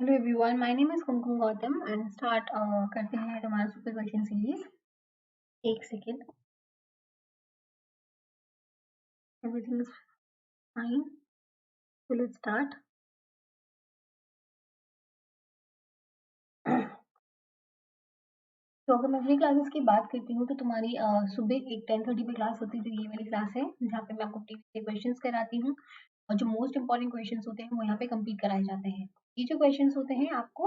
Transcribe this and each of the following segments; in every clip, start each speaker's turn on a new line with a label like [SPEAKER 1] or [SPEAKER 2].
[SPEAKER 1] Hello everyone, my name is Kumkum Gautam and start करते हैं हमारा सुपर क्वेश्चन सीरीज। एक second, everything is fine, so let's start. तो अगर मैं फ्री क्लासेस की बात करती हूँ तो तुम्हारी सुबह एक 10:30 पे क्लास होती है, जो ये वाली क्लास है, जहाँ पे मैं आपको प्रीवियस क्वेश्चंस कराती हूँ और जो मोस्ट इंपॉर्टेंट क्वेश्चंस होते हैं वो यहाँ पे कंप्लीट कराए जाते हैं। ये जो क्वेश्चंस होते हैं आपको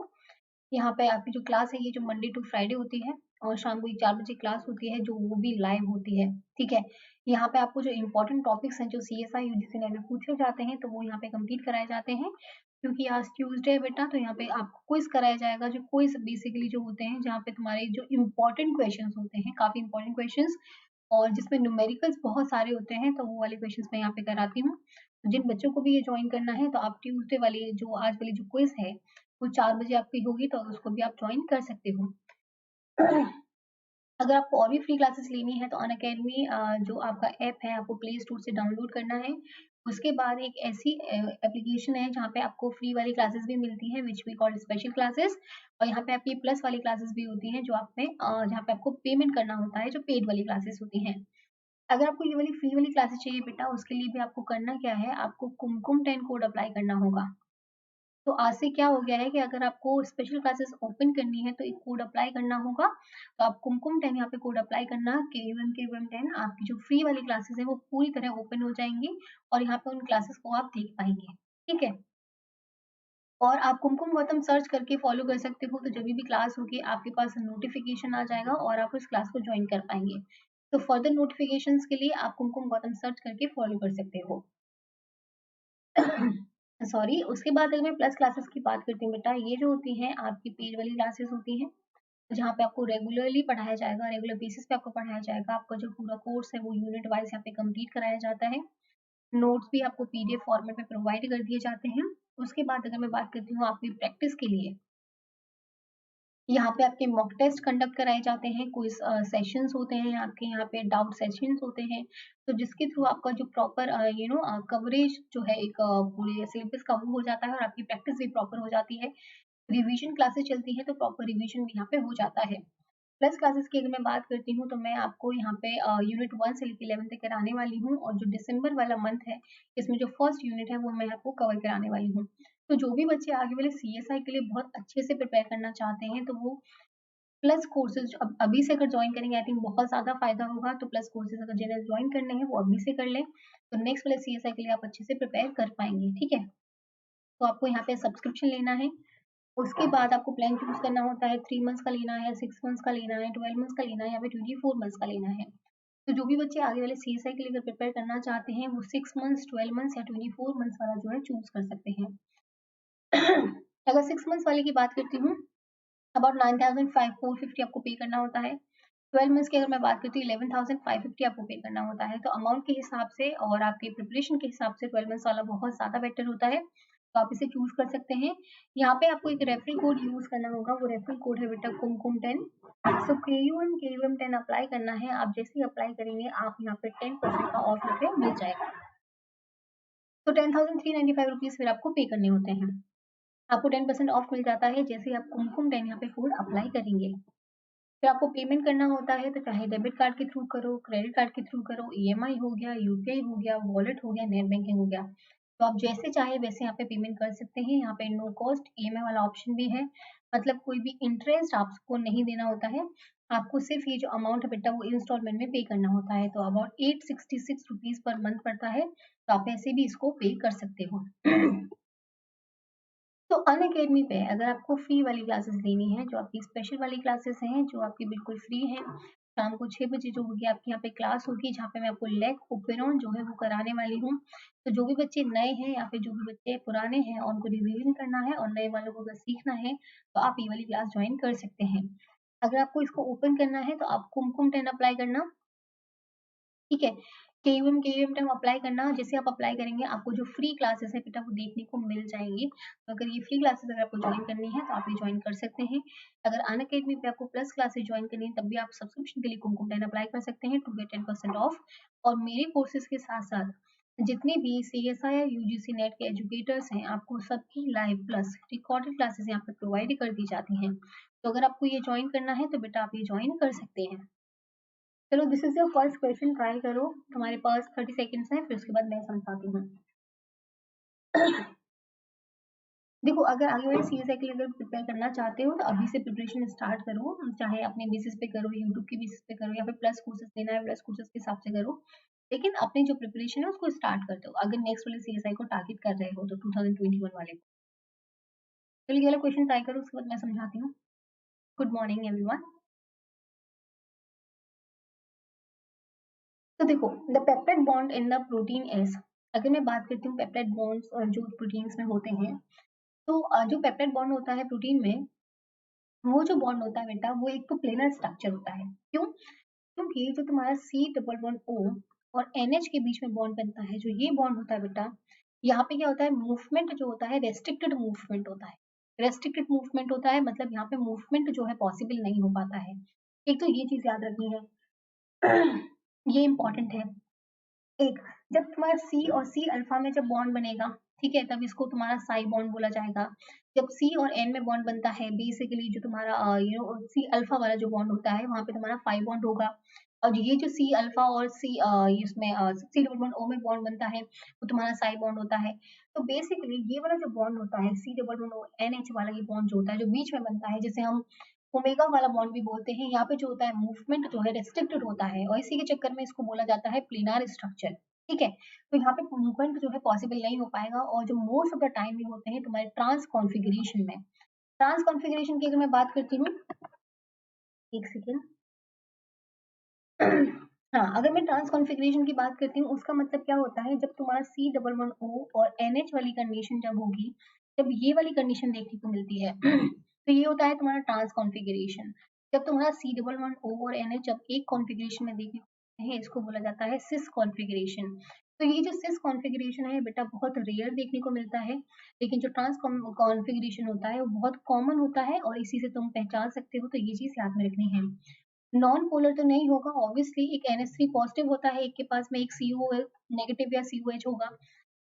[SPEAKER 1] यहाँ पे, आपकी जो क्लास है ये जो मंडे टू फ्राइडे होती है और शाम को 4 बजे क्लास होती है, जो वो भी लाइव होती है। ठीक है, यहाँ पे आपको जो इम्पोर्टेंट टॉपिक्स हैं, जो CSI UGC नेट में पूछे जाते हैं, तो वो यहाँ पे कंप्लीट कराए जाते हैं। क्योंकि आज ट्यूसडे है बेटा, तो यहाँ पे आपको क्विज कराया जाएगा। जो क्विज बेसिकली जो होते हैं, जहाँ पे तुम्हारे जो इम्पोर्टेंट क्वेश्चन होते हैं, काफी इंपॉर्टेंट क्वेश्चन, और जिसमें न्यूमेरिकल्स बहुत सारे होते हैं, तो वो वाले क्वेश्चन मैं यहाँ पे कराती हूँ। तो जिन बच्चों को भी ये ज्वाइन करना है, तो आप ट्यूसडे वाली जो आज वाली जो क्विज है वो 4 बजे आपकी होगी, तो उसको भी आप ज्वाइन कर सकते हो। अगर आपको और भी फ्री क्लासेस लेनी है तो अनअकैडमी जो आपका ऐप है, आपको प्ले स्टोर से डाउनलोड करना है। उसके बाद एक ऐसी एप्लीकेशन है जहाँ पे आपको फ्री वाली क्लासेस भी मिलती हैं, which we call special classes, और यहाँ पे आपकी प्लस वाली क्लासेस भी होती हैं, जो आप में जहाँ पे आपको पेमेंट करना होता है, जो पेड वाली क्लासेस होती हैं। अगर आपको ये वाली फ्री वाली क्लासेस चाहिए बेटा, उसके लिए भी आपको करना क्या है, आपको कुमकुम 10 कोड अप्लाई करना होगा। तो आज से क्या हो गया है कि अगर आपको स्पेशल क्लासेस ओपन करनी है तो एक कोड अप्लाई करना होगा। तो आप कुमकुम 10 यहाँ पे कोड अप्लाई करना, KUM 10, आपकी जो फ्री वाली क्लासेस है वो पूरी तरह ओपन हो जाएंगी और यहाँ पे उन क्लासेस को आप देख पाएंगे। ठीक है, और आप कुमकुम गौतम सर्च करके फॉलो कर सकते हो, तो जब भी क्लास होगी आपके पास नोटिफिकेशन आ जाएगा और आप उस क्लास को ज्वाइन कर पाएंगे। तो फर्दर नोटिफिकेशन के लिए आप कुमकुम गौतम सर्च करके फॉलो कर सकते हो। सॉरी, उसके बाद अगर मैं प्लस क्लासेस की बात करती हूँ बेटा, ये जो होती हैं आपकी पेड वाली क्लासेस होती हैं, जहाँ पे आपको रेगुलरली पढ़ाया जाएगा, रेगुलर बेसिस पे आपको पढ़ाया जाएगा। आपका जो पूरा कोर्स है वो यूनिट वाइज यहाँ पे कंप्लीट कराया जाता है। नोट्स भी आपको PDF फॉर्मेट में प्रोवाइड कर दिए जाते हैं। उसके बाद अगर मैं बात करती हूँ आपकी प्रैक्टिस के लिए, यहाँ पे आपके मॉक टेस्ट कंडक्ट कराए जाते हैं, क्विज सेशंस होते हैं, आपके यहाँ पे डाउट सेशंस होते हैं, तो जिसके थ्रू आपका जो प्रॉपर कवरेज जो है एक पूरे सिलेबस का वो हो जाता है और आपकी प्रैक्टिस भी प्रॉपर हो जाती है। रिवीजन क्लासेस चलती है तो प्रॉपर रिवीजन भी यहाँ पे हो जाता है। प्लस क्लासेस की अगर मैं बात करती हूँ तो मैं आपको यहाँ पे यूनिट 1 से लेकर 11 तक कराने वाली हूँ, और जो दिसंबर वाला मंथ है इसमें जो फर्स्ट यूनिट है वो मैं आपको कवर कराने वाली हूँ। तो जो भी बच्चे आगे वाले CSI के लिए बहुत अच्छे से प्रिपेयर करना चाहते हैं, तो वो प्लस कोर्सेज अब अभी से अगर ज्वाइन करेंगे, आई थिंक बहुत ज्यादा फायदा होगा। तो प्लस कोर्सेज अगर जिन्हें ज्वाइन करने हैं वो अभी से कर लें, तो नेक्स्ट वाले CSI के लिए आप अच्छे से प्रिपेयर कर पाएंगे। ठीक है, तो आपको यहाँ पे सब्सक्रिप्शन लेना है। उसके बाद आपको प्लान चूज करना होता है, 3 मंथ्स का लेना है, 6 मंथ्स का लेना है, 12 मंथ्स का लेना है, या फिर 24 मंथ्स का लेना है। तो जो भी बच्चे आगे वाले CSI के लिए अगर प्रिपेयर करना चाहते हैं, वो 6 मंथ्स, 12 मंथ्स या 24 मंथ्स वाला जो है चूज कर सकते हैं। अगर 6 मंथ्स वाले की बात करती हूँ, अबाउट 9,450 आपको पे करना होता है। 12 मंथ्स की अगर मैं बात करती हूँ, 11,550 आपको पे करना होता है। तो अमाउंट के हिसाब से और आपके प्रिपरेशन के हिसाब से 12 मंथ्स वाला बहुत ज्यादा बेटर होता है, तो आप इसे चूज कर सकते हैं। यहाँ पे आपको एक रेफरल कोड यूज करना होगा, वो रेफरल कोड है बेटा कुमकुम 10। सो KUM 10 अप्लाई करना है। आप जैसे ही अप्लाई करेंगे आप यहाँ पे 10% का ऑफ यहाँ पे मिल जाएगा। तो 10,395 रुपीज फिर आपको पे करने होते हैं। आपको 10% ऑफ मिल जाता है जैसे ही आप कुमकुम 10 यहाँ पे कोड अप्लाई करेंगे। फिर आपको पेमेंट करना होता है, तो चाहे डेबिट कार्ड के थ्रू करो, क्रेडिट कार्ड के थ्रू करो, EMI हो गया, UPI हो गया, वॉलेट हो गया, नेट बैंकिंग हो गया। तो आप जैसे चाहे वैसे यहाँ पे पेमेंट कर सकते हैं। यहाँ पे नो कॉस्ट EMI वाला ऑप्शन भी है, मतलब कोई भी इंटरेस्ट आपको नहीं देना होता है। आपको सिर्फ ये जो अमाउंट है बेटा वो इंस्टॉलमेंट में पे करना होता है। तो अबाउट 866 रुपीज पर मंथ पड़ता है, तो आप ऐसे भी इसको पे कर सकते हो। तो अनअकैडमी पे अगर आपको फ्री वाली क्लासेस लेनी है, जो आपकी स्पेशल वाली क्लासेस हैं, जो आपकी बिल्कुल फ्री हैं, शाम को 6 बजे जो होगी आपकी यहाँ पे क्लास होगी, जहाँ पे मैं आपको लेग ओपेरॉन जो है वो कराने वाली हूँ। तो जो भी बच्चे नए हैं या फिर जो भी बच्चे पुराने हैं और उनको रिवीजन करना है और नए वालों को अगर सीखना है, तो आप ये वाली क्लास ज्वाइन कर सकते हैं। अगर आपको इसको ओपन करना है तो आप कुमकुम 10 अप्लाई करना। ठीक है, KUM 10 अप्लाई करना। जैसे आप अप्लाई करेंगे आपको जो फ्री क्लासेस है बेटा वो देखने को मिल जाएंगी। तो अगर ये फ्री क्लासेस अगर आपको ज्वाइन करनी है तो आप ये ज्वाइन कर सकते हैं। अगर अनअकैडमी पे आपको प्लस क्लासेस ज्वाइन करनी है, तब भी आप सब्सक्रिप्शन के लिए कुमकुम 10 अप्लाई कर सकते हैं टू गेट 10% ऑफ। और मेरे कोर्सेज के साथ साथ जितने भी CSI या UGC नेट के एजुकेटर्स हैं, आपको सबकी लाइव प्लस रिकॉर्डेड क्लासेस यहाँ पे प्रोवाइड कर दी जाती हैं। तो अगर आपको ये ज्वाइन करना है तो बेटा आप ये ज्वाइन कर सकते हैं। चलो, this is your first question, try करो। तुम्हारे पास 30 सेकेंड्स हैं, फिर उसके बाद मैं समझाती हूँ। देखो, अगर आगे वाले CSI के लिए अगर प्रिपेयर करना चाहते हो तो अभी से प्रिपरेशन स्टार्ट करो, चाहे अपने बेसिस पे करो, यूट्यूब के बेसिस पे करो, या फिर प्लस कोर्सेज लेना है प्लस कोर्सेज के हिसाब से करो, लेकिन अपनी जो प्रिपरेशन है उसको स्टार्ट कर दो अगर नेक्स्ट वाले CSI को टारगेट कर रहे हो तो 2021 वाले को। चलिए, ये वाला क्वेश्चन ट्राई करो, उसके बाद मैं समझाती हूँ। Good morning everyone. तो देखो, the peptide bond in the protein is, अगर मैं बात करती हूँ पेप्टाइड बॉन्ड्स जो प्रोटीन्स में होते हैं, तो जो पेप्टाइड बॉन्ड होता है प्रोटीन में, वो जो बॉन्ड होता है बेटा, वो एक तो प्लेनर स्ट्रक्चर होता है। क्यों? क्योंकि जो तुम्हारा C++O और NH के बीच में बॉन्ड बनता है, जो ये बॉन्ड होता है बेटा, यहाँ पे क्या होता है, मूवमेंट जो होता है रेस्ट्रिक्टेड मूवमेंट होता है। रेस्ट्रिक्टेड मूवमेंट होता है मतलब यहाँ पे मूवमेंट जो है पॉसिबल नहीं हो पाता है। एक तो ये चीज याद रखनी है, ये इंपॉर्टेंट है। एक, जब तुम्हारा C और C अल्फा में जब बॉन्ड बनेगा, ठीक है, तब इसको तुम्हारा साई बॉन्ड बोला जाएगा। जब C और N में बॉन्ड बनता है, बेसिकली जो तुम्हारा C अल्फा वाला जो बॉन्ड होता है, वहां पे तुम्हारा 5 बॉन्ड होगा। और ये जो C अल्फा और C इसमें C++O में बॉन्ड बनता है, वो तुम्हारा साई बॉन्ड होता है। तो बेसिकली ये वाला जो बॉन्ड होता है C++O NH वाला, ये बॉन्ड जो होता है जो बीच में बनता है, जिसे हम ओमेगा वाला बॉन्ड भी बोलते हैं, यहाँ पे जो होता है मूवमेंट जो है रेस्ट्रिक्टेड होता है, और इसी के चक्कर में इसको बोला जाता है प्लेनार स्ट्रक्चर। ठीक है, तो यहाँ पे मूवमेंट जो है पॉसिबल नहीं हो पाएगा, और जो मोस्ट ऑफ द टाइम भी होते हैं तुम्हारे ट्रांस कॉन्फ़िगरेशन में। ट्रांस कॉन्फ़िगरेशन की अगर मैं बात करती हूँ, एक सेकेंड, हाँ, अगर मैं ट्रांस कॉन्फ़िगरेशन की बात करती हूँ, उसका मतलब क्या होता है, जब तुम्हारा C++O और NH वाली कंडीशन जब होगी, जब ये वाली कंडीशन देखने को मिलती है, तो ये होता है तुम्हारा ट्रांस कॉन्फ़िगरेशन। जब तुम्हारा C++O और NH जब एक कॉन्फ़िगरेशन में देखने को मिलते हैं, इसको बोला जाता है सिस कॉन्फ़िगरेशन। तो ये जो सिस कॉन्फ़िगरेशन है बेटा, बहुत रेयर देखने को मिलता है, लेकिन जो ट्रांस कॉन्फ़िगरेशन होता है वो बहुत कॉमन होता है, और इसी से तुम पहचान सकते हो, तो ये चीज याद में रखनी है। नॉन पोलर तो नहीं होगा ऑब्वियसली, एक NH3 पॉजिटिव होता है, एक के पास में एक CO नेगेटिव या COH होगा,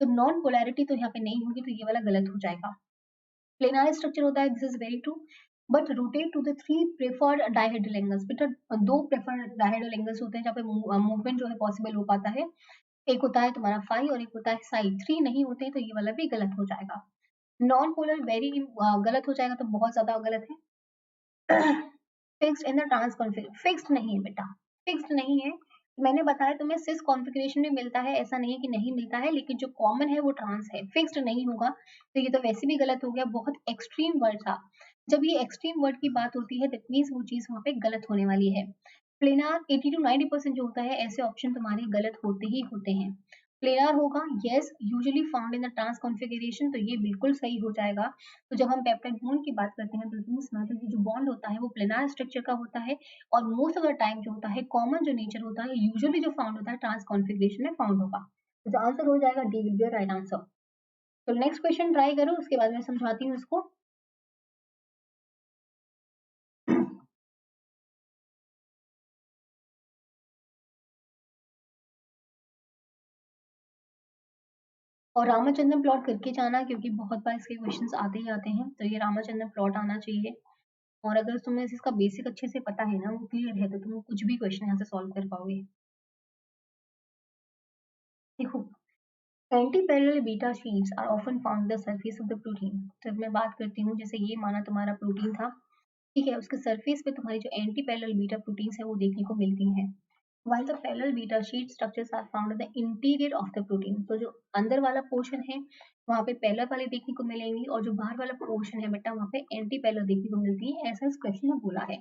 [SPEAKER 1] तो नॉन पोलैरिटी तो यहाँ पे नहीं होगी, तो ये वाला गलत हो जाएगा। प्लेनार स्ट्रक्चर होता है, this is very true, but rotate to the 3 preferred dihedral angles. बेटा, 2 प्रेफर्ड डायहेड्रल एंगल्स होते हैं जहाँ पे मूवमेंट जो है पॉसिबल हो पाता है। एक होता है तुम्हारा फाई और एक होता है साई, 3 नहीं होते हैं, तो ये वाला भी गलत हो जाएगा। नॉन पोलर वेरी गलत हो जाएगा, तो बहुत ज्यादा गलत है। Fixed in the trans configure, fixed नहीं है बेटा, फिक्स्ड नहीं है। मैंने बताया तुम्हें सिस कॉन्फ़िगरेशन में मिलता है, ऐसा नहीं है कि नहीं मिलता है, लेकिन जो कॉमन है वो ट्रांस है, फिक्स्ड नहीं होगा। तो ये तो वैसे भी गलत हो गया, बहुत एक्सट्रीम वर्ड था। जब ये एक्सट्रीम वर्ड की बात होती है, दैट मीन्स वो चीज वहां पे गलत होने वाली है। प्लेनार 80 to 90% जो होता है, ऐसे ऑप्शन तुम्हारे गलत होते ही होते हैं। प्लेनार होगा, yes, usually found in the trans configuration, तो ये बिल्कुल सही हो जाएगा। तो जब हम पेप्टाइड बॉन्ड की बात करते हैं, प्रोटीन्स में, तो ये जो बॉन्ड होता है वो प्लेनार स्ट्रक्चर का होता है, और मोस्ट ऑफ द टाइम जो होता है, कॉमन जो नेचर होता है, यूजुअली जो फाउंड होता है ट्रांस कॉन्फ़िगरेशन में फाउंड होगा। तो जो आंसर हो जाएगा D will be right answer. तो नेक्स्ट क्वेश्चन ट्राई करो, उसके बाद मैं समझाती हूँ इसको। और रामाचंद्रन प्लॉट करके जाना, क्योंकि बहुत बार इसके क्वेश्चंस आते ही आते हैं, तो ये रामाचंद्रन प्लॉट आना चाहिए। और अगर तुम्हें इसका बेसिक अच्छे से पता है ना, वो क्लियर है, तो तुम कुछ भी क्वेश्चन यहाँ से सॉल्व कर पाओगे। देखो, antiparallel beta sheets are often found the surface of the protein. तो मैं बात करती हूँ, जैसे ये माना तुम्हारा प्रोटीन था, ठीक है, उसके सरफेस पे तुम्हारी जो एंटी-पैरेलल बीटा प्रोटीन्स है वो देखने को मिलती हैं। while the parallel beta sheet structures are found in the interior of the protein, तो जो अंदर वाला पोर्शन है वहां पे पैरेलल वाले देखने को मिलेंगी, और जो बाहर वाला पोर्शन है बेटा, वहां पे एंटी पैरेलल देखने को मिलती है, ऐसा इस क्वेश्चन में बोला है।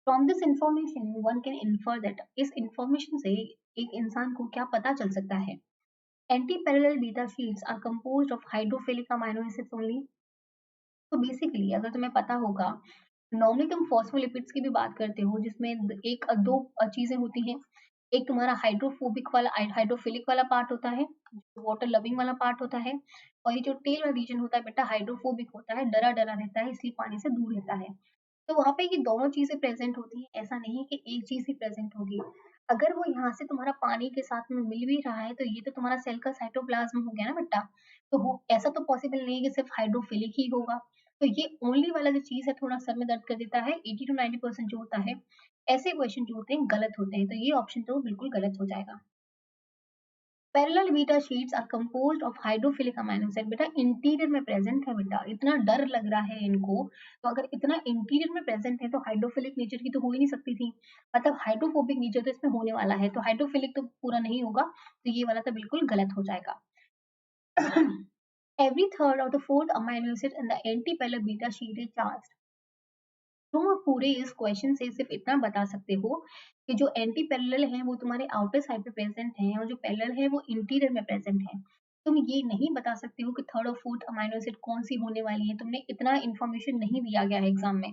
[SPEAKER 1] From this information one can infer that, इस इंफॉर्मेशन से एक इंसान को क्या पता चल सकता है, antiparallel beta sheets are composed of hydrophilic amino acids only. तो बेसिकली अगर तुम्हें पता होगा, नॉर्मली तुम फॉस्फोलिपिड्स की भी बात करते हो, जिसमें एक दो चीजें होती हैं। एक तुम्हारा हाइड्रोफोबिक वाला, हाइड्रोफिलिक वाला पार्ट होता है, वाटर लविंग वाला पार्ट होता है, और ये जो टेल वाला रीजन होता है बेटा, हाइड्रोफोबिक होता है, डरा डरा रहता है, इसलिए पानी से दूर रहता है। तो वहां पे ये दोनों चीजें प्रेजेंट होती हैं, ऐसा नहीं कि एक चीज ही प्रेजेंट होगी। अगर वो यहाँ से तुम्हारा पानी के साथ में मिल भी रहा है तो ये तो तुम्हारा सेल का साइटोप्लाज्म हो गया ना बेटा। तो वो ऐसा तो पॉसिबल नहीं है कि सिर्फ हाइड्रोफिलिक ही होगा। तो ये ओनली वाला जो चीज है थोड़ा सर में दर्द कर देता है। 80 to 90% जो होता है ऐसे क्वेश्चन जो होते हैं गलत होते हैं, तो ये ऑप्शन तो बिल्कुल गलत हो जाएगा। Parallel beta sheets are composed of hydrophilic amino acid. बेटा इंटीरियर में प्रेजेंट है बेटा, इतना डर लग रहा है इनको, तो अगर इतना इंटीरियर में प्रेजेंट है तो हाइड्रोफिलिक नेचर की तो हो ही नहीं सकती थी, मतलब हाइड्रोफोबिक नेचर तो इसमें होने वाला है, तो हाइड्रोफिलिक तो पूरा नहीं होगा, तो ये वाला तो बिल्कुल गलत हो जाएगा। Every third or the fourth amino acid in the antiparallel beta sheet is charged। तुम पूरे इस क्वेश्चन से सिर्फ इतना बता सकते हो कि जो एंटी पैरेलल है वो तुम्हारे आउटर साइड पे प्रेजेंट है और जो पैरेलल है वो इंटीरियर में प्रेजेंट है। तुम ये नहीं बता सकते हो कि थर्ड और फोर्थ अमीनो एसिड कौन सी होने वाली है, तुमने इतना इन्फॉर्मेशन नहीं दिया गया है एग्जाम में।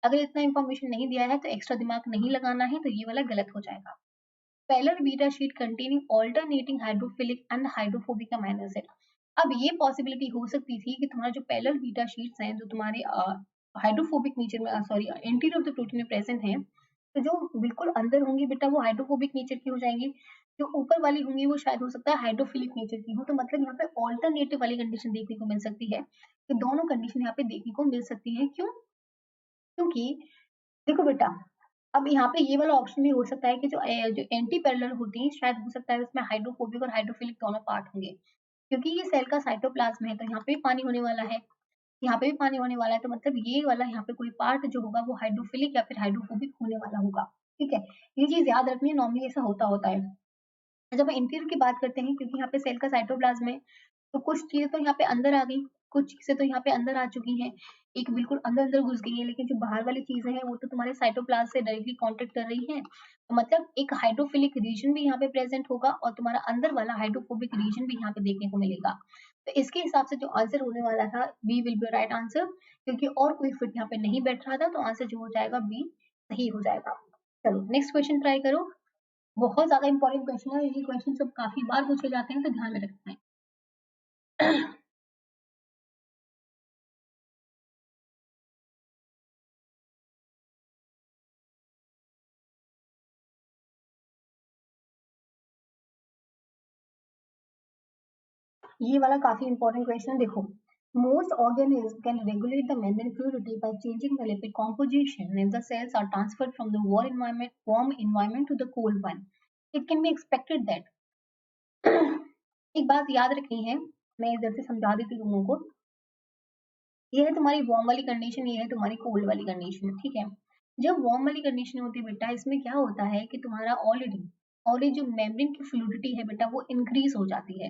[SPEAKER 1] अगर इतना इन्फॉर्मेशन नहीं दिया है तो एक्स्ट्रा दिमाग नहीं लगाना है, तो ये वाला गलत हो जाएगा। Parallel beta sheet containing alternating hydrophilic and hydrophobic amino acid. अब ये पॉसिबिलिटी हो सकती थी कि तुम्हारा जो पैरेलल बीटा शीट्स हैं जो तुम्हारे हाइड्रोफोबिक नेचर में sorry anterior of the protein में प्रेजेंट हैं, तो जो बिल्कुल अंदर होंगी बेटा वो हाइड्रोफोबिक नेचर की हो जाएंगी, जो ऊपर वाली होंगी वो शायद हो सकता है हाइड्रोफिलिक नेचर की हो। तो मतलब यहाँ पे ऑल्टरनेटिव वाली कंडीशन देखने को मिल सकती है, कि दोनों कंडीशन यहाँ पे देखने को मिल सकती है। क्यों? क्योंकि देखो बेटा, अब यहाँ पे ये वाला ऑप्शन भी हो सकता है कि जो एंटी पैरेलल होती है शायद हो सकता है उसमें हाइड्रोफोबिक और हाइड्रोफिलिक दोनों पार्ट होंगे, क्योंकि ये सेल का साइटोप्लाज्म है तो यहाँ पे भी पानी होने वाला है, यहाँ पे भी पानी होने वाला है, तो मतलब ये वाला यहाँ पे कोई पार्ट जो होगा वो हाइड्रोफिलिक या फिर हाइड्रोफोबिक होने वाला होगा। ठीक है, ये चीज याद रखनी है, नॉर्मली ऐसा होता होता है। जब हम इंटीरियर की बात करते हैं, क्योंकि यहाँ पे सेल का साइटोप्लाज्म है, तो कुछ चीजें तो यहाँ पे अंदर आ गई, कुछ चीजें तो यहाँ पे अंदर आ चुकी हैं, एक बिल्कुल अंदर अंदर घुस गई है, लेकिन जो बाहर वाली चीजें हैं वो तो तुम्हारे साइटोप्लाज्म से डायरेक्टली कांटेक्ट कर रही हैं, तो मतलब एक हाइड्रोफिलिक रीजन भी यहाँ पे प्रेजेंट होगा और तुम्हारा अंदर वाला हाइड्रोफोबिक रीजन भी यहाँ पे देखने को मिलेगा। तो इसके हिसाब से जो आंसर होने वाला था B will be right answer, क्योंकि और कोई फिट यहाँ पे नहीं बैठ रहा था, तो आंसर जो हो जाएगा बी सही हो जाएगा। चलो नेक्स्ट क्वेश्चन ट्राई करो, बहुत ज्यादा इंपॉर्टेंट क्वेश्चन है, ये क्वेश्चन सब काफी बार पूछे जाते हैं तो ध्यान में रखना है। ये वाला काफी इंपॉर्टेंट क्वेश्चन, देखो most organisms can regulate the membrane fluidity by changing the lipid composition if the cells are transferred from the warm environment to the cold one. It can be expected that एक बात याद रखनी है, मैं इधर से समझा देती हूँ लोगों को। ये है तुम्हारी वार्म वाली कंडीशन, ये है तुम्हारी कोल्ड वाली कंडीशन। ठीक है, जब वार्म वाली कंडीशन होती है बेटा, इसमें क्या होता है कि तुम्हारा ऑलरेडी ऑलरेडी जो मेम्ब्रेन की फ्लूइडिटी है बेटा वो इंक्रीज हो जाती है।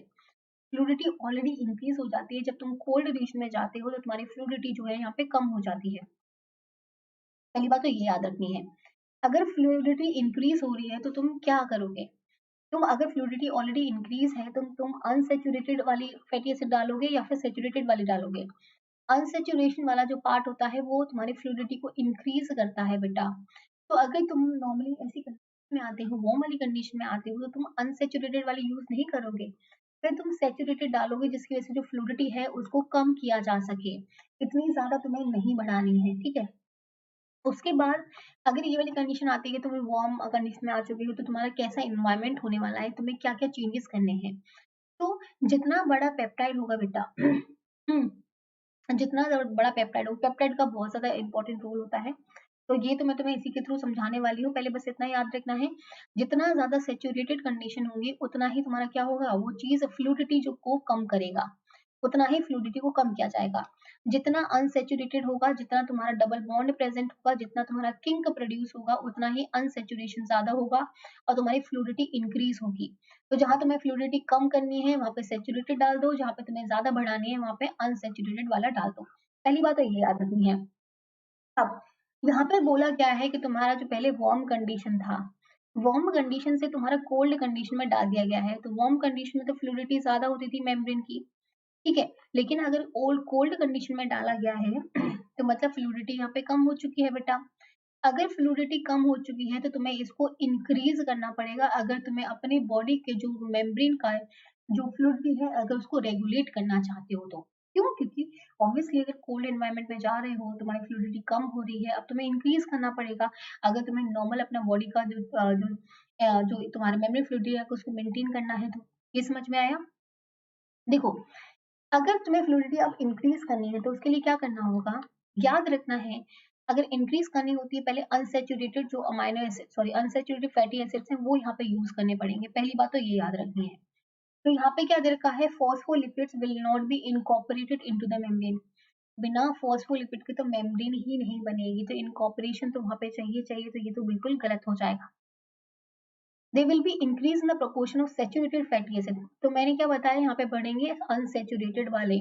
[SPEAKER 1] फ्लूइडिटी ऑलरेडी इंक्रीज हो जाती है, जब तुम कोल्ड रीजन में जाते हो तो तुम्हारी फ्लूइडिटी जो है यहाँ पे कम हो जाती है। पहली बात तो ये याद रखनी है। अगर फ्लूइडिटी इंक्रीज हो रही है तो तुम क्या करोगे, तुम अगर फ्लूइडिटी ऑलरेडी इंक्रीज है तो तुम अनसेचुरेटेड वाली फैटी एसिड डालोगे या फिर सेचुरेटेड वाली डालोगे। अनसेचुरेशन वाला जो पार्ट होता है वो तुम्हारी फ्लूइडिटी को इंक्रीज करता है बेटा। तो अगर तुम नॉर्मली ऐसी कंडीशन में आते हो, वार्म वाली कंडीशन में आते हो, तो तुम अनसेचुरेटेड वाली यूज नहीं करोगे, फिर तुम सेचुरेटेड डालोगे जिसकी वजह से जो फ्लूइडिटी है उसको कम किया जा सके, इतनी ज्यादा तुम्हें नहीं बढ़ानी है। ठीक है, उसके बाद अगर ये वाली कंडीशन आती है कि तुम वार्म कंडीशन में आ चुके हो, तो तुम्हारा कैसा इन्वायरमेंट होने वाला है, तुम्हें क्या क्या चेंजेस करने हैं। तो जितना बड़ा पेप्टाइड होगा बेटा जितना बड़ा पेप्टाइड हो, पेप्टाइड का बहुत ज्यादा इंपॉर्टेंट रोल होता है, तो ये तो मैं तुम्हें इसी के थ्रू समझाने वाली हूँ। पहले बस इतना याद रखना है, जितना ज्यादा सेचुरेटेड कंडीशन होगी उतना ही तुम्हारा क्या होगा, वो चीज फ्लूइडिटी जो को कम करेगा, उतना ही फ्लूइडिटी को कम किया जाएगा। जितना अनसेचुरेटेड होगा, जितना तुम्हारा डबल बॉन्ड प्रेजेंट होगा, जितना तुम्हारा किंक प्रोड्यूस होगा, उतना ही अनसेचुरेशन ज्यादा होगा और तुम्हारी फ्लूइडिटी इंक्रीज होगी। तो जहां तुम्हें फ्लूइडिटी कम करनी है वहां पे सेचुरेटेड डाल दो, जहां पे तुम्हें ज्यादा बढ़ानी है वहां पे अनसेचुरेटेड वाला डाल दो। पहली बात तो ये याद रखनी है। अब यहाँ पे बोला क्या है कि तुम्हारा जो पहले वार्म कंडीशन था, वार्म कंडीशन से तुम्हारा कोल्ड कंडीशन में डाल दिया गया है, तो वार्म कंडीशन में तो फ्लूइडिटी ज्यादा होती थी मेम्ब्रेन की। ठीक है, लेकिन अगर ओल्ड कोल्ड कंडीशन में डाला गया है तो मतलब फ्लूइडिटी यहाँ पे कम हो चुकी है बेटा। अगर फ्लूइडिटी कम हो चुकी है तो तुम्हें इसको इंक्रीज करना पड़ेगा, अगर तुम्हें अपनी बॉडी के जो मेम्ब्रेन का जो फ्लूइडिटी है अगर उसको रेगुलेट करना चाहते हो तो। क्यों? क्योंकि ऑब्वियसली अगर कोल्ड एनवायरनमेंट में जा रहे हो, तुम्हारी फ्लूइडिटी कम हो रही है, अब तुम्हें इंक्रीज करना पड़ेगा। अगर तुम्हें नॉर्मल अपना बॉडी का जो जो तुम्हारा मेमोरी फ्लूइडिटी है उसको मेंटेन करना है। तो ये समझ में आया। देखो, अगर तुम्हें फ्लूइडिटी अब इंक्रीज करनी है तो उसके लिए क्या करना होगा, याद रखना है, अगर इंक्रीज करनी होती है पहले अनसैचुरेटेड जो amino acid unsaturated fatty acids हैं वो यहाँ पे यूज करने पड़ेंगे। पहली बात तो ये याद रखनी है। तो यहाँ पे क्या दे रखा है, phospholipids will not be incorporated into the membrane. बिना फॉस्फोलिपिड के तो मेम्ब्रेन ही नहीं बनेगी, तो इनकॉर्पोरेशन तो वहां पे चाहिए चाहिए, तो ये तो बिल्कुल गलत हो जाएगा। They will be increase in the proportion of saturated fatty acid. तो मैंने क्या बताया, यहाँ पे बढ़ेंगे अनसैचुरेटेड वाले,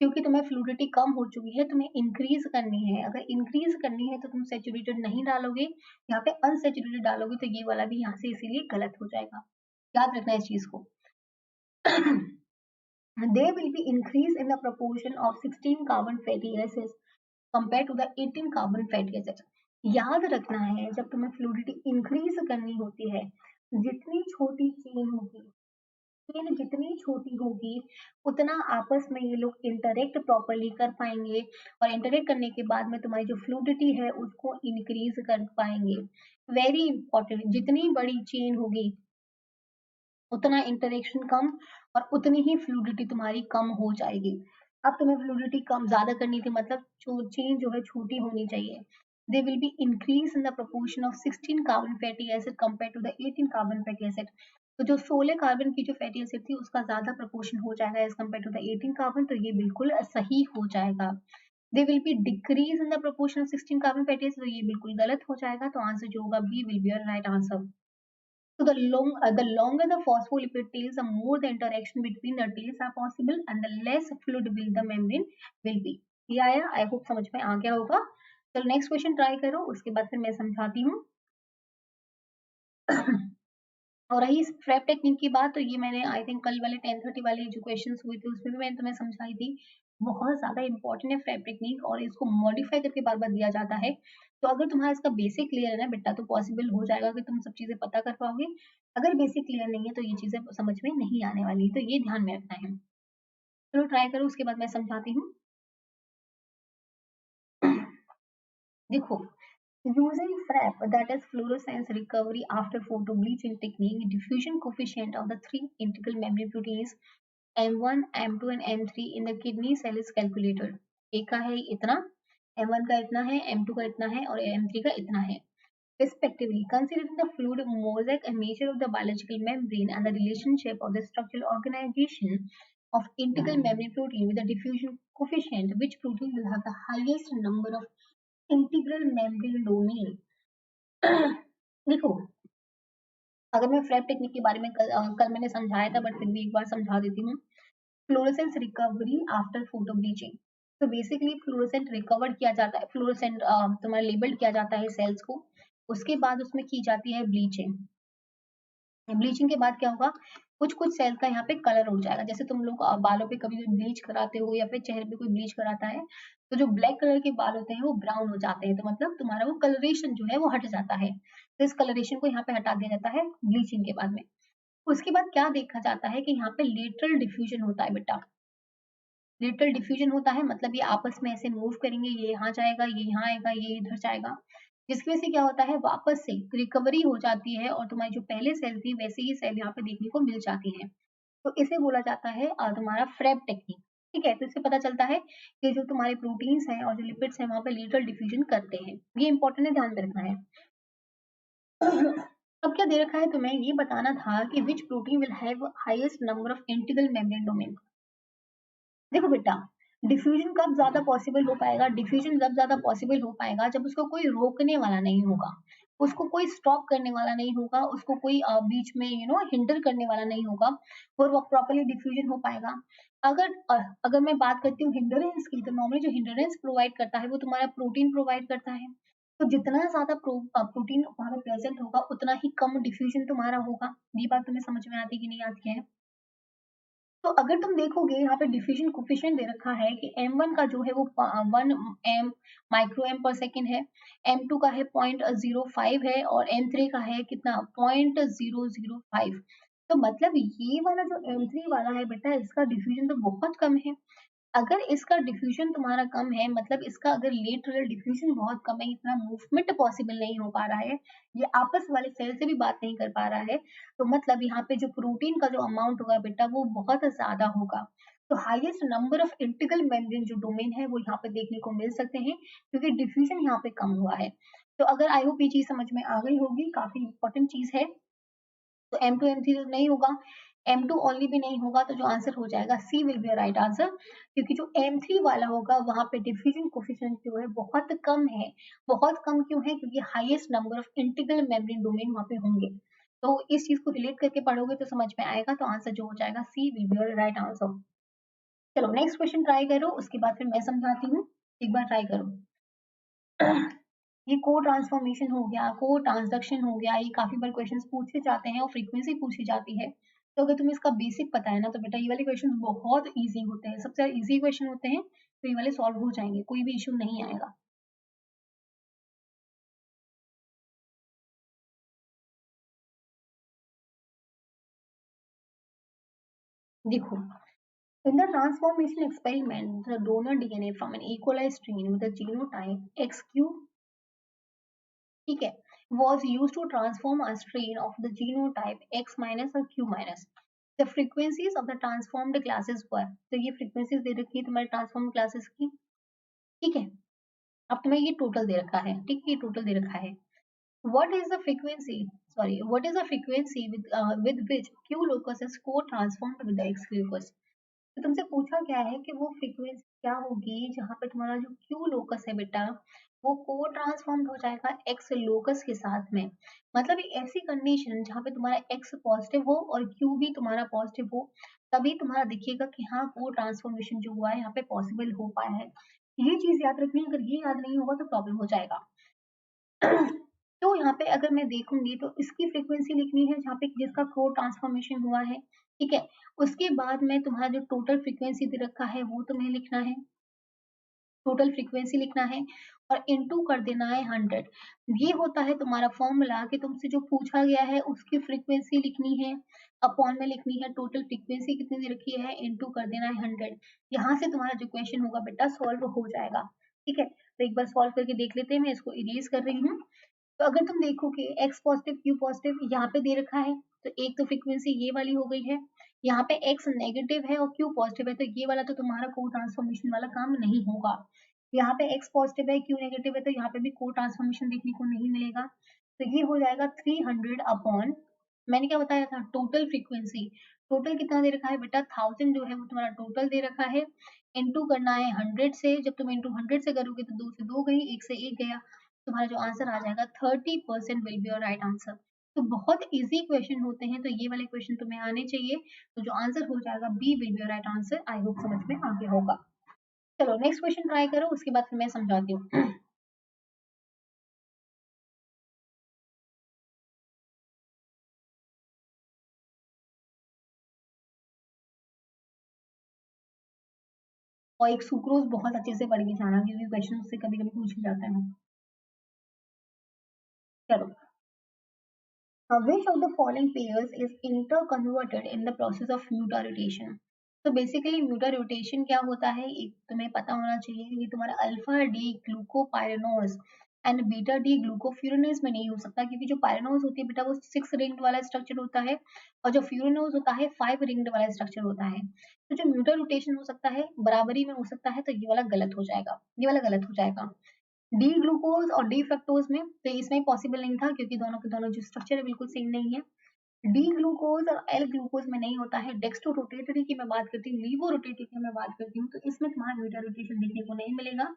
[SPEAKER 1] क्योंकि तुम्हें फ्लूइडिटी कम हो चुकी है, तुम्हें इंक्रीज करनी है। अगर इंक्रीज करनी है तो तुम सैचुरेटेड नहीं डालोगे, यहाँ पे अनसैचुरेटेड डालोगे, तो ये वाला भी यहाँ से इसीलिए गलत हो जाएगा। याद रखना इस चीज को। They will be increased in the proportion of 16 carbon fatty acids compared to the 18 carbon fatty acids. याद रखना है, जब तुम्हें फ्लूइडिटी इंक्रीज करनी होती है, जितनी छोटी चेन होगी, चेन जितनी छोटी होगी उतना आपस में ये लोग इंटरेक्ट प्रॉपरली कर पाएंगे, और इंटरेक्ट करने के बाद में तुम्हारी जो फ्लूइडिटी है उसको इंक्रीज कर पाएंगे। वेरी इंपॉर्टेंट, जितनी बड़ी चेन होगी उतना इंटरेक्शन कम और उतनी ही फ्लूइडिटी तुम्हारी कम हो जाएगी। अब तुम्हें फ्लूइडिटी कम ज्यादा करनी थी, मतलब चेन जो है छोटी होनी चाहिए। They will be increase in the proportion of 16 carbon fatty acid compare to the 18 carbon fatty acid. तो जो 16 कार्बन की जो फैटी एसिड थी उसका ज्यादा प्रोपोर्शन हो जाएगा as compare to the 18 carbon, तो ये बिल्कुल सही हो जाएगा। They will be decrease in the proportion of 16 carbon fatty acid, तो ये बिल्कुल गलत हो जाएगा। तो आंसर जो होगा B will be your right answer. So the longer the phospholipid tails, the more the interaction between the tails are possible, and the less fluid will the membrane will be. ये आया, आई hope समझ में आ गया होगा। चलो next question try करो, उसके बाद फिर मैं समझाती हूँ। और रही फ्रैप टेक्निक की बात, तो ये मैंने आई थिंक कल वाले 10:30 वाले जो क्वेश्चंस हुए थे उसमें भी मैंने तुम्हें समझाई थी। बहुत ज्यादा इंपॉर्टेंट है फ्रैप टेक्निक, और इसको मॉडिफाई करके बार बार दिया जाता है। तो अगर तुम्हारा इसका बेसिक क्लियर है ना बेटा, तो पॉसिबल हो जाएगा कि तुम सब चीजें पता कर पाओगे। अगर बेसिक क्लियर नहीं है तो ये चीजें समझ में नहीं आने वाली, तो ये ध्यान में रखना है। चलो ट्राई करो, उसके बाद मैं समझाती हूँ। देखो, using FRAP, that is fluorescence recovery after photo bleaching technique, diffusion coefficient of the three integral memory proteins M1, M2 and M3 in the kidney cell is calculated. A का है इतना, M1 का इतना है, M2 का इतना है और M3 का इतना है respectively. Considering the fluid mosaic and nature of the biological membrane and the relationship of the structural organization of integral memory protein with the diffusion coefficient, which protein will have the highest number of integral membrane domain. देखो, अगर मैं फ्रैप technique के बारे में कल मैंने समझाया था, बट फिर भी एक बार समझा देती हूँ। Fluorescence recovery after photo bleaching. तो बेसिकली फ्लोरोसेंट रिकवर किया जाता है, फ्लोरोसेंट तुम्हारा लेबल्ड किया जाता है सेल्स को, उसके बाद उसमें की जाती है ब्लीचिंग। ब्लीचिंग के बाद क्या होगा, कुछ कुछ सेल का यहाँ पे कलर उड़ जाएगा। जैसे तुम लोग बालों पे कभी भी ब्लीच कराते हो या फिर चेहरे पे कोई ब्लीच कराता है, तो जो ब्लैक कलर के बाल होते हैं वो ब्राउन हो जाते हैं, तो मतलब तुम्हारा वो कलरेशन जो है वो हट जाता है। तो इस कलरेशन को यहाँ पे हटा दिया जाता है ब्लीचिंग के बाद में। उसके बाद क्या देखा जाता है कि यहाँ पे लेटरल डिफ्यूजन होता है बेटा। लेटरल डिफ्यूजन होता है मतलब ये आपस में ऐसे मूव करेंगे, ये यहाँ जाएगा, ये यहाँ आएगा, ये इधर जाएगा, जिसकी वजह से क्या होता है, वापस से रिकवरी हो जाती है और तुम्हारी जो पहले सेल थी वैसे ही सेल यहाँ पे देखने को मिल जाती है। तो इसे बोला जाता है तुम्हारा फ्रेब टेक्निक। ठीक है, तो इससे पता चलता है कि जो तुम्हारे प्रोटीन्स हैं और जो लिपिड्स हैं वहां पे लेटरल डिफ्यूजन करते हैं। ये इंपॉर्टेंट है, ध्यान में रखना है। अब क्या दे रखा है, तुम्हें ये बताना था कि विच protein will have highest number of integral membrane domain. देखो बेटा, डिफ्यूजन कब ज्यादा पॉसिबल हो पाएगा, डिफ्यूजन जब ज्यादा पॉसिबल हो पाएगा जब उसको कोई रोकने वाला नहीं होगा, उसको कोई स्टॉप करने वाला नहीं होगा, उसको कोई बीच में हिंडर करने वाला नहीं होगा, और वो प्रॉपरली डिफ्यूजन हो पाएगा। अगर मैं बात करती हूँ हिंडरेंस की, तो नॉर्मली जो हिंडरेंस प्रोवाइड करता है वो तुम्हारा प्रोटीन प्रोवाइड करता है। तो जितना ज्यादा प्रोटीन वहां पे प्रेजेंट होगा उतना ही कम डिफ्यूजन तुम्हारा होगा। ये बात तुम्हें समझ में आती कि नहीं आती है? तो अगर तुम देखोगे यहाँ पे डिफ्यूजन कोफिशिएंट दे रखा है कि M1 का जो है वो 1 m माइक्रो एम पर सेकेंड है, M2 का है 0.05 है और M3 का है कितना 0.005। तो मतलब ये वाला जो M3 वाला है बेटा, इसका डिफ्यूजन तो बहुत कम है। अगर इसका डिफ्यूजन तुम्हारा कम है, मतलब इसका अगर लेटरल डिफ्यूजन बहुत कम है, इतना मूवमेंट पॉसिबल नहीं हो पा रहा है, ये आपस वाले सेल से भी बात नहीं कर पा रहा है, तो मतलब यहाँ पे जो प्रोटीन का जो अमाउंट होगा बेटा वो बहुत ज्यादा होगा। तो highest number of integral membrane जो डोमेन है वो यहाँ पे देखने को मिल सकते हैं, क्योंकि डिफ्यूजन यहाँ पे कम हुआ है। तो अगर आई होप ये चीज समझ में आ गई होगी, काफी इंपॉर्टेंट चीज है। तो M2 M3 तो नहीं होगा, M2 ओनली भी नहीं होगा, तो जो आंसर हो जाएगा C will be right answer, क्योंकि जो M3 वाला होगा वहां पे डिफ्यूजन कोफिशिएंट जो है बहुत कम है। बहुत कम क्यों है? क्योंकि highest number of integral membrane domain वहां पे होंगे। तो इस चीज को रिलेट करके पढ़ोगे तो समझ में आएगा, तो आंसर जो हो जाएगा C will be right answer. चलो नेक्स्ट क्वेश्चन ट्राई करो, उसके बाद फिर मैं समझाती हूँ, एक बार ट्राई करो। ये को ट्रांसफॉर्मेशन हो गया, को ट्रांसडक्शन हो गया, ये काफी बार क्वेश्चंस पूछे जाते हैं और फ्रीक्वेंसी पूछी जाती है। तो अगर तुम्हें इसका बेसिक पता है ना, तो बेटा ये वाले क्वेश्चन बहुत इजी होते हैं, सबसे इजी क्वेश्चन होते हैं, तो ये वाले सॉल्व हो जाएंगे, कोई भी इशू नहीं आएगा। देखो, in the transformation experiment, the donor DNA from an E. coli strain with a genotype XQ, ठीक है, was used to transform a strain of the genotype X minus or Q minus. The frequencies of the transformed classes were, तो ये frequencies दे रखी है तुम्हारे transformed classes की, ठीक है। अब तुम्हें ये टोटल दे रखा है, ठीक है, ये टोटल दे रखा है। What is the frequency, sorry, what is the frequency with which Q locus is co-transformed with the X locus? तो तुमसे पूछा गया है कि वो फ्रीक्वेंसी क्या होगी जहाँ पे तुम्हारा जो क्यू लोकस है बेटा वो को ट्रांसफॉर्म हो जाएगा एक्स लोकस के साथ में। मतलब एक ऐसी कंडीशन जहाँ पे तुम्हारा एक्स पॉजिटिव हो और क्यू भी तुम्हारा पॉजिटिव हो, तभी तुम्हारा दिखेगा कि हाँ को ट्रांसफॉर्मेशन जो हुआ है यहाँ पे पॉसिबल हो पाया है। ये चीज याद रखनी है, अगर ये याद नहीं होगा तो प्रॉब्लम हो जाएगा। तो यहाँ पे अगर मैं देखूंगी तो इसकी फ्रीक्वेंसी लिखनी है जहाँ पे जिसका को ट्रांसफॉर्मेशन हुआ है, ठीक है। उसके बाद में तुम्हारा जो टोटल फ्रीक्वेंसी दे रखा है वो तुम्हें लिखना है, टोटल फ्रीक्वेंसी लिखना है और इनटू कर देना है 100। ये होता है तुम्हारा फॉर्मूला कि तुमसे जो पूछा गया है उसकी फ्रीक्वेंसी लिखनी है, अपॉन में लिखनी है टोटल फ्रीक्वेंसी कितनी दे रखी है, इनटू कर देना है 100। यहाँ से तुम्हारा जो क्वेश्चन होगा बेटा सॉल्व हो जाएगा, ठीक है। तो एक बार सॉल्व करके देख लेते हैं, मैं इसको इरेज कर रही हूँ। तो अगर तुम देखोगे एक्स पॉजिटिव क्यू पॉजिटिव यहाँ पे दे रखा है, तो एक तो फ्रीक्वेंसी ये वाली हो गई है, यहाँ पे एक्स नेगेटिव है और क्यू पॉजिटिव है, तो ये वाला तो तुम्हारा को ट्रांसफॉर्मेशन वाला काम नहीं होगा। यहाँ पे एक्स पॉजिटिव है क्यू नेगेटिव है, तो यहाँ पे भी को ट्रांसफॉर्मेशन देखने को नहीं मिलेगा। तो ये हो जाएगा 300 अपॉन, मैंने क्या बताया था, टोटल फ्रीक्वेंसी। टोटल कितना दे रखा है बेटा, 1000 जो है वो तुम्हारा टोटल दे रखा है, इनटू करना है 100 से। जब तुम इनटू 100 से करोगे तो 2 से 2 गई, 1 से 1 गया, तुम्हारा जो आंसर आ जाएगा 30% will be your right answer. तो बहुत इजी क्वेश्चन होते हैं, तो ये वाले क्वेश्चन तुम्हें आने चाहिए। तो जो आंसर हो जाएगा B will be your right answer. I hope समझ में आ गया होगा। चलो नेक्स्ट क्वेश्चन ट्राई करो, उसके बाद फिर मैं समझाती हूँ। और एक सुक्रोज बहुत अच्छे से पढ़ के जाना, क्योंकि क्वेश्चन से कभी कभी पूछ जाता है। चलो, which of the following pairs is interconverted in the process of mutation? तो बेसिकली म्यूटारोटेशन क्या होता है, एक तुम्हें पता होना चाहिए, ये तुम्हारा alpha D glucopyranose and beta D glucofuranose में नहीं हो सकता, क्योंकि जो पायरेनोज होती है बेटा वो 6 रिंग्ड वाला स्ट्रक्चर होता है और जो फ्यूरेनोज होता है 5 रिंग्ड वाला स्ट्रक्चर होता है। तो जो म्यूटारोटेशन हो सकता है बराबरी में हो सकता है, तो ये वाला गलत हो जाएगा, ये वाला गलत हो जाएगा। डी ग्लूकोज और डी फ्रक्टोज में तो इसमें पॉसिबल नहीं था, क्योंकि दोनों के दोनों जो स्ट्रक्चर है बिल्कुल सेम नहीं है। डी ग्लूकोज और एल ग्लूकोज में नहीं होता है। डेक्स्ट्रो रोटेटरी की मैं बात करती हूँ, लीवो रोटेटरी की मैं बात करती हूँ, तो इसमें तुम्हारा म्यूटा रोटेशन देखने को नहीं मिलेगा।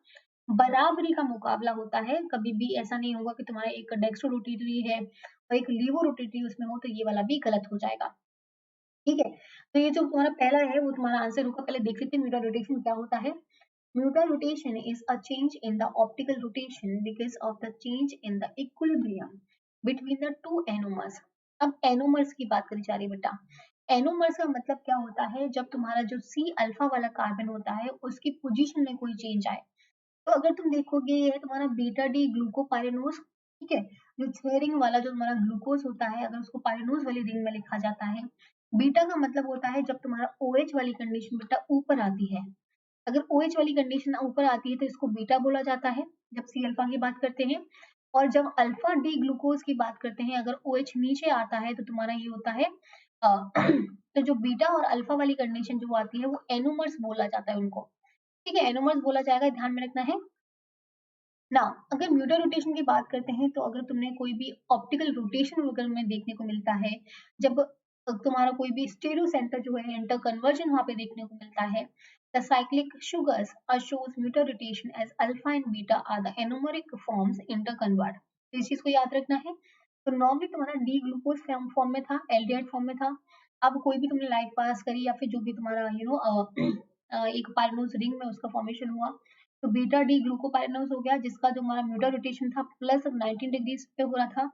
[SPEAKER 1] बराबरी का मुकाबला होता है, कभी भी ऐसा नहीं होगा कि तुम्हारा एक डेक्स्ट्रो रोटेटरी है और एक लीवो रोटेटरी उसमें हो, तो ये वाला भी गलत हो जाएगा, ठीक है। तो ये जो तुम्हारा पहला है वो तुम्हारा आंसर होगा। पहले देख लेते हैं म्यूटा रोटेशन क्या होता है। Mutal rotation is a change in the optical rotation because of the change in the equilibrium between the two anomers. अब एनोमर्स की बात करी जा रही है बेटा। एनोमर्स का मतलब क्या होता है, जब तुम्हारा जो सी अल्फा वाला कार्बन होता है उसकी पोजीशन में कोई चेंज आए। तो अगर तुम देखोगे ये है तुम्हारा बीटा डी ग्लूकोपाइरेनोज, ठीक है। जो 6 रिंग वाला जो तुम्हारा ग्लूकोज होता है, अगर उसको पाइरेनोज वाली रिंग में लिखा जाता है, बीटा का मतलब होता है जब तुम्हारा OH वाली कंडीशन बेटा ऊपर आती है, अगर OH वाली कंडीशन ऊपर आती है तो इसको बीटा बोला जाता है जब सी अल्फा की बात करते हैं, और जब अल्फा डी ग्लूकोज की बात करते हैं अगर OH नीचे आता है तो तुम्हारा ये होता है तो जो बीटा और अल्फा वाली कंडीशन जो आती है वो एनोमर्स बोला जाता है उनको। ठीक है, एनोमर्स बोला जाएगा, ध्यान में रखना है ना। अगर म्यूटर रोटेशन की बात करते हैं तो अगर तुमने कोई भी ऑप्टिकल रोटेशन वगैरह में देखने को मिलता है, जब तुम्हारा कोई भी स्टेरियो सेंटर जो है इंटर कन्वर्जन वहां पे देखने को मिलता है, the cyclic sugars shows mutar rotation as alpha and beta are the anomeric forms interconvert। तो इस चीज को याद रखना है। तो नॉर्मली तुम्हारा डी ग्लूकोज फॉर्म में था, एल्डिहाइड फॉर्म में था। अब कोई भी तुमने लाइट पास करी या फिर जो भी तुम्हारा एक पायरनोज रिंग में उसका फॉर्मेशन हुआ, तो बीटा डी ग्लूकोपाइरेनोज हो गया जिसका जो हमारा म्यूटर रोटेशन था प्लस 19 डिग्रीज पे हो रहा था।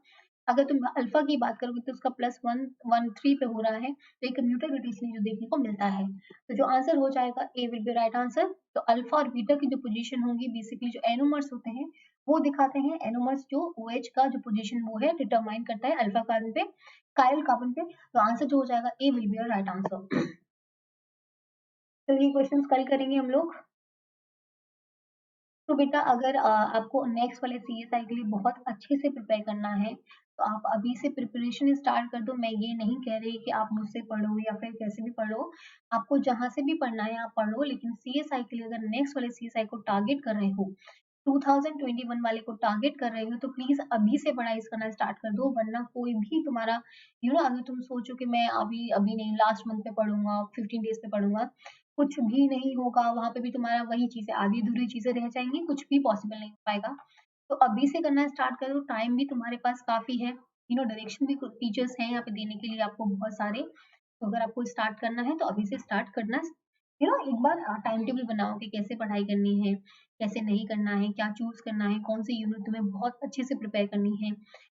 [SPEAKER 1] अगर तुम अल्फा की बात करोगे तो उसका प्लस 113 पे हो रहा है, तो एक म्यूटर रोटेशन जो देखने को मिलता है। तो जो आंसर हो जाएगा ए विल बी राइट आंसर। तो अल्फा और बीटा की जो पोजीशन होगी बेसिकली जो एनोमर्स होते हैं वो दिखाते हैं। एनोमर्स जो OH का जो पोजीशन वो है डिटरमाइन करता है अल्फा कार्बन पे, कायल कार्बन पे। तो आंसर जो हो जाएगा ए विल बी राइट आंसर। तो ये क्वेश्चन कल करेंगे हम लोग। तो बेटा अगर आपको नेक्स्ट वाले CSI के लिए बहुत अच्छे से प्रिपेयर करना है तो आप अभी से प्रिपरेशन स्टार्ट कर दो। मैं ये नहीं कह रही कि आप मुझसे पढ़ो या फिर कैसे भी पढ़ो, आपको जहां से भी पढ़ना है आप पढ़ो, लेकिन CSI के लिए अगर नेक्स्ट वाले CSI को टारगेट कर रहे हो, 2021 वाले को टारगेट कर रहे हो, तो प्लीज अभी से पढ़ाई करना स्टार्ट कर दो, वरना कोई भी तुम्हारा अगर तुम सोचो कि मैं अभी अभी नहीं लास्ट मंथ पे पढ़ूंगा, 15 डेज पे पढ़ूंगा, कुछ भी नहीं होगा। वहां पे भी तुम्हारा वही चीजें आधी अधूरी चीजें रह जाएंगी, कुछ भी पॉसिबल नहीं हो पाएगा। तो अभी से करना स्टार्ट करो, टाइम भी तुम्हारे पास काफी है, डायरेक्शन भी टीचर्स हैं यहाँ पे देने के लिए आपको बहुत सारे। तो अगर आपको स्टार्ट करना है तो अभी से स्टार्ट करना। एक बार टाइम टेबल बनाओ कि कैसे पढ़ाई करनी है, कैसे नहीं करना है, क्या चूज करना है, कौन सी यूनिट तुम्हें बहुत अच्छे से प्रिपेयर करनी है।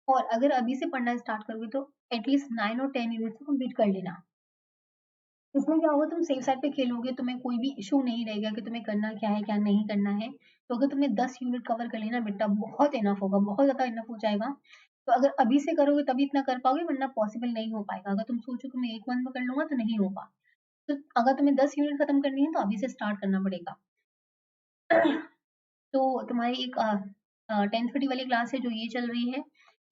[SPEAKER 1] और अगर अभी से पढ़ना स्टार्ट करोगे तो एटलीस्ट 9 और 10 यूनिट्स को कंप्लीट कर लेना। इसमें क्या होगा, तुम सेफ साइड पे खेलोगे, तुम्हें कोई भी इशू नहीं रहेगा कि तुम्हें करना क्या है क्या नहीं करना है। तो अगर तुमने 10 यूनिट कवर कर लेना बेटा, बहुत इनफ होगा, बहुत ज्यादा इनफ हो जाएगा। तो अगर अभी से करोगे तभी इतना कर पाओगे, वरना पॉसिबल नहीं हो पाएगा। अगर तुम सोचो कि मैं एक मंथ में कर लूंगा तो नहीं होगा। तो अगर तुम्हें 10 यूनिट खत्म करनी है तो अभी से स्टार्ट करना पड़ेगा। तो तुम्हारी एक 10:30 वाली क्लास है जो ये चल रही है,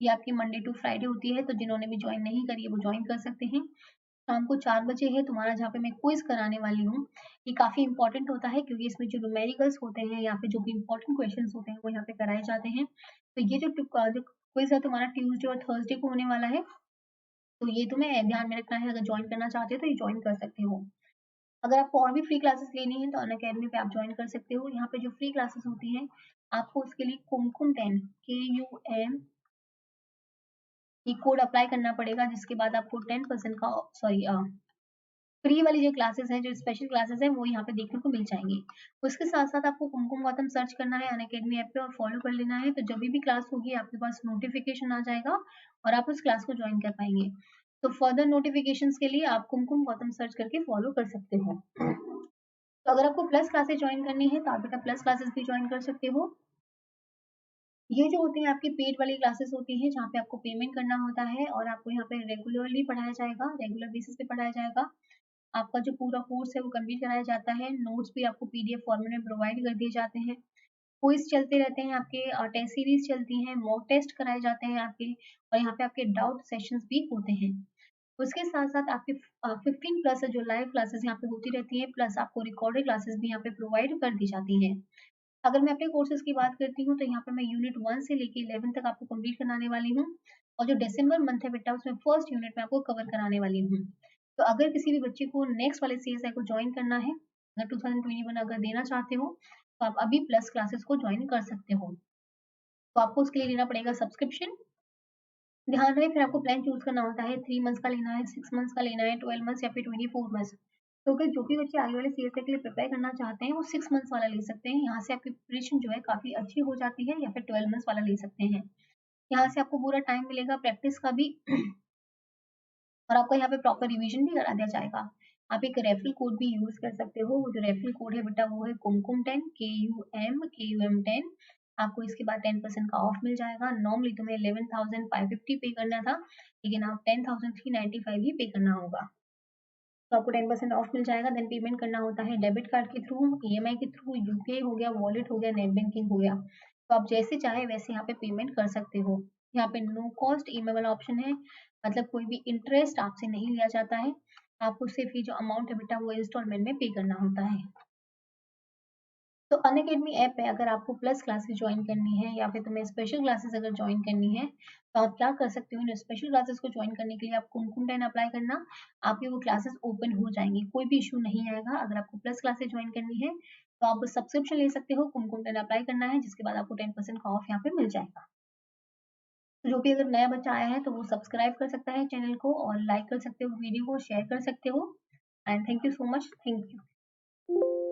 [SPEAKER 1] ये आपकी मंडे टू फ्राइडे होती है। तो जिन्होंने भी ज्वाइन नहीं करी है वो ज्वाइन कर सकते हैं। शाम को 4 बजे है तुम्हारा, जहाँ पे मैं क्विज कराने वाली हूँ। ये काफी इंपॉर्टेंट होता है क्योंकि इसमें जो न्यूमेरिकल्स होते हैं या फिर जो भी इंपॉर्टेंट क्वेश्चन होते हैं वो यहाँ पे कराए जाते हैं। तो ये जो क्विज है तुम्हारा ट्यूसडे और थर्सडे को होने वाला है। तो ये तुम्हें ध्यान में रखना है, अगर ज्वाइन करना चाहते हो तो ये ज्वाइन कर सकते हो। अगर आपको और भी फ्री क्लासेस लेनी है तो अनअकैडमी पे आप ज्वाइन कर सकते हो। यहाँ पे जो फ्री क्लासेस होती हैं आपको उसके लिए कुमकुम 10 KUM ये कोड अप्लाई करना पड़ेगा, जिसके बाद आपको 10% का सॉरी फ्री वाली जो क्लासेस हैं, जो स्पेशल क्लासेस हैं वो यहाँ पे देखने को मिल जाएंगी। उसके साथ साथ आपको कुमकुम गौतम सर्च करना है अनअकैडमी ऐप पे और फॉलो कर लेना है। तो जब भी क्लास होगी आपके पास नोटिफिकेशन आ जाएगा और आप उस क्लास को ज्वाइन कर पाएंगे। तो फर्दर नोटिफिकेशन के लिए आप कुमकुम गौतम सर्च करके फॉलो कर सकते हो। तो अगर आपको प्लस क्लासेस ज्वाइन करनी है तो आप बेटा प्लस क्लासेस भी ज्वाइन कर सकते हो। ये जो होती है आपकी पेड वाली क्लासेस होती है जहाँ पे आपको पेमेंट करना होता है और आपको यहाँ पे रेगुलरली पढ़ाया जाएगा, रेगुलर बेसिस पे पढ़ाया जाएगा। आपका जो पूरा कोर्स है वो कंप्लीट कराया जाता है, नोट्स भी आपको PDF फॉर्मेट में प्रोवाइड कर दिए जाते हैं। क्विज चलते रहते हैं आपके, टेस्ट सीरीज चलती हैं, मॉक टेस्ट कराए जाते हैं आपके, और यहाँ पे आपके डाउट सेशंस भी होते हैं। उसके साथ साथ आपके 15 प्लस जो लाइव क्लासेस यहाँ पे होती रहती है, प्लस आपको रिकॉर्डेड क्लासेस भी यहाँ पे प्रोवाइड कर दी जाती हैं। अगर मैं अपने कोर्सेज की बात करती हूँ तो यहाँ पे मैं यूनिट 1 से लेके 11 तक आपको कंप्लीट कराने वाली हूँ, और जो दिसंबर मंथ है बेटा उसमें फर्स्ट यूनिट में आपको कवर कराने वाली हूँ। तो अगर किसी भी बच्चे को नेक्स्ट वाले CSI को ज्वाइन करना है, अगर 2021 अगर देना चाहते हो तो आप अभी प्लस क्लासेस को ज्वाइन कर सकते हो। तो आपको उसके लिए लेना पड़ेगा सब्सक्रिप्शन। ध्यान रहे, फिर आपको प्लान चूज करना होता है, 3 मंथ्स का लेना है, 6 मंथ्स का लेना है, 12 मंथ्स या फिर 24 मंथ्स। तो अगर जो भी बच्चे आगे वाले CSI के लिए प्रिपेयर करना चाहते हैं वो 6 मंथ्स वाला ले सकते हैं, यहाँ से आपकी प्रिपरेशन जो है काफी अच्छी हो जाती है, या फिर 12 मंथ्स वाला ले सकते हैं। यहाँ से आपको पूरा टाइम मिलेगा प्रैक्टिस का भी और आपको यहाँ पे प्रॉपर रिवीजन भी करा दिया जाएगा। आप एक रेफरल कोड भी यूज कर सकते हो, वो जो रेफरल कोड है बेटा वो है कुमकुम 10 KUM 10। आपको इसके बाद 10% का ऑफ मिल जाएगा। नॉर्मली तुम्हें 11,550 पे करना था, लेकिन आप 10,395 ही पे करना होगा। तो आपको 10% ऑफ मिल जाएगा। देन पेमेंट करना होता है डेबिट कार्ड के थ्रू, ईएमआई के थ्रू, यूपीआई हो गया, वॉलेट हो गया, नेट बैंकिंग हो गया। तो आप जैसे चाहे वैसे यहाँ पे पेमेंट कर सकते हो। यहाँ पे नो कॉस्ट ईएमआई वाला ऑप्शन है, मतलब कोई भी इंटरेस्ट आपसे नहीं लिया जाता है, आपको सिर्फ ये जो अमाउंट है बेटा वो इंस्टॉलमेंट में पे करना होता है। तो अनअकैडमी ऐप पे अगर आपको प्लस क्लासेस ज्वाइन करनी है या फिर तुम्हें स्पेशल क्लासेस अगर ज्वाइन करनी है, तो आप क्या कर सकते हो, इन स्पेशल क्लासेस को ज्वाइन करने के लिए आप कुमकुम 10 अप्लाई करना, आपकी वो क्लासेस ओपन हो जाएंगी, कोई भी इशू नहीं आएगा। अगर आपको प्लस क्लासेस ज्वाइन करनी है तो आप सब्सक्रिप्शन ले सकते हो, कुमकुम 10 अप्लाई करना है, जिसके बाद आपको 10% का ऑफ यहाँ पे मिल जाएगा। तो जो भी अगर नया बच्चा आया है तो वो सब्सक्राइब कर सकता है चैनल को, और लाइक कर सकते हो वीडियो को, शेयर कर सकते हो। And thank you so much, thank you.